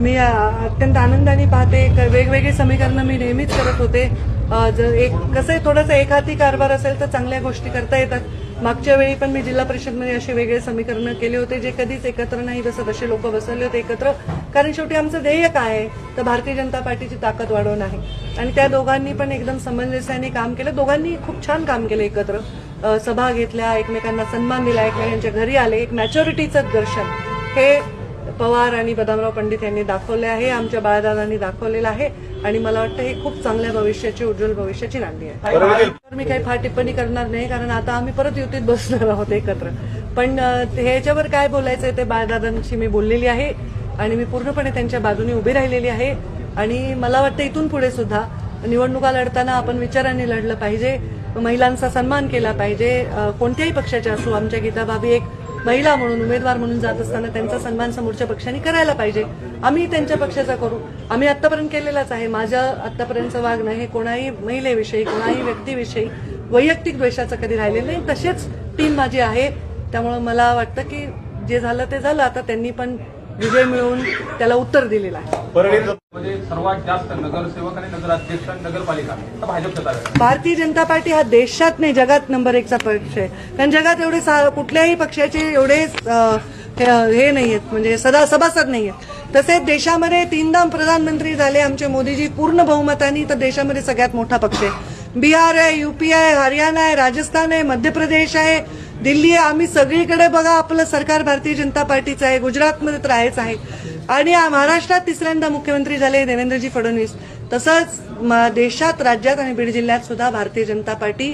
मी अत्यंत आनंदाने पाहते. वेगवेगळी समीकरणं मी नेहमीच करत होते. जर कसं आहे, थोडासा एकहाती कारभार असेल तर चांगल्या गोष्टी करता येतात. मागच्या वेळी पण मी जिल्हा परिषदमध्ये असे वेगळे समीकरणं केले होते जे कधीच एकत्र नाही बसत. असे लोक बसवले होते एकत्र, कारण शेवटी आमचं ध्येय काय आहे तर भारतीय जनता पार्टीची ताकद वाढवणं आहे. आणि त्या दोघांनी पण एकदम समंजस्याने काम केलं. दोघांनी खूप छान काम केलं एकत्र. सभा घेतल्या, एकमेकांना सन्मान दिला, एकमेकांच्या घरी आले. एक मॅच्युरिटीचं दर्शन हे पवार आणि बदामराव पंडित यांनी दाखवले आहे, आमच्या बाळादादांनी दाखवलेलं आहे. आणि मला वाटतं हे खूप चांगल्या भविष्याची, उज्ज्वल भविष्याची नांदी आहे. मी काही फार टिप्पणी करणार नाही, कारण आता आम्ही परत युतीत बसणार आहोत एकत्र. पण ह्याच्यावर काय बोलायचंय ते बाळादादांशी मी बोललेली आहे आणि मी पूर्णपणे त्यांच्या बाजूने उभी राहिलेली आहे. आणि मला वाटतं इथून पुढे सुद्धा निवडणुका लढताना आपण विचारांनी लढलं पाहिजे, महिलांचा सन्मान केला पाहिजे. कोणत्याही पक्षाच्या असो, आमच्या गीता भाभी एक महिला म्हणून, उमेदवार म्हणून जात असताना त्यांचा सन्मान समोरच्या पक्षांनी करायला पाहिजे. आम्ही त्यांच्या पक्षाचा करू. आम्ही आतापर्यंत केलेलाच आहे. माझं आतापर्यंतचं वागणं हे कोणाही महिलेविषयी, कोणाही व्यक्तीविषयी वैयक्तिक द्वेषाचं कधी राहिलेलं नाही. तसेच टीम माझी आहे. त्यामुळे मला वाटतं की जे झालं ते झालं. आता त्यांनी पण विजय मिळवून त्याला उत्तर दिलेलं आहे. सर्वात जास्त नगरसेवक आणि नगराध्यक्ष नगरपालिका भाजपचं आहे. भारतीय जनता पार्टी हा देशात नाही, जगात नंबर 1चा पक्ष आहे. कारण जगात एवढे कुठल्याही पक्षाचे एवढे हे नाहीयेत, म्हणजे सभासद नाहीयेत. तसेच देशामध्ये 3दा प्रधानमंत्री झाले आमचे मोदीजी पूर्ण बहुमतानी, तर देशामध्ये सगळ्यात मोठा पक्ष आहे. बिहार आहे, यूपी आहे, हरियाणा आहे, राजस्थान आहे, मध्य प्रदेश आहे, दिल्ली आहे. आम्ही सगळीकडे बघा आपलं सरकार भारतीय जनता पार्टीचं आहे. गुजरातमध्ये तर आहेच आहे. आणि महाराष्ट्रात 3ऱ्यांदा मुख्यमंत्री झाले देवेंद्रजी फडणवीस. तसंच देशात, राज्यात आणि बीड जिल्ह्यात सुद्धा भारतीय जनता पार्टी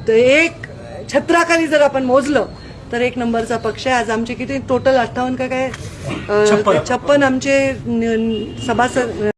एक छत्राखाली जर आपण मोजलं तर 1 नंबरचा पक्ष आहे. आज आमचे किती टोटल 58 का काय 56 आमचे सभासद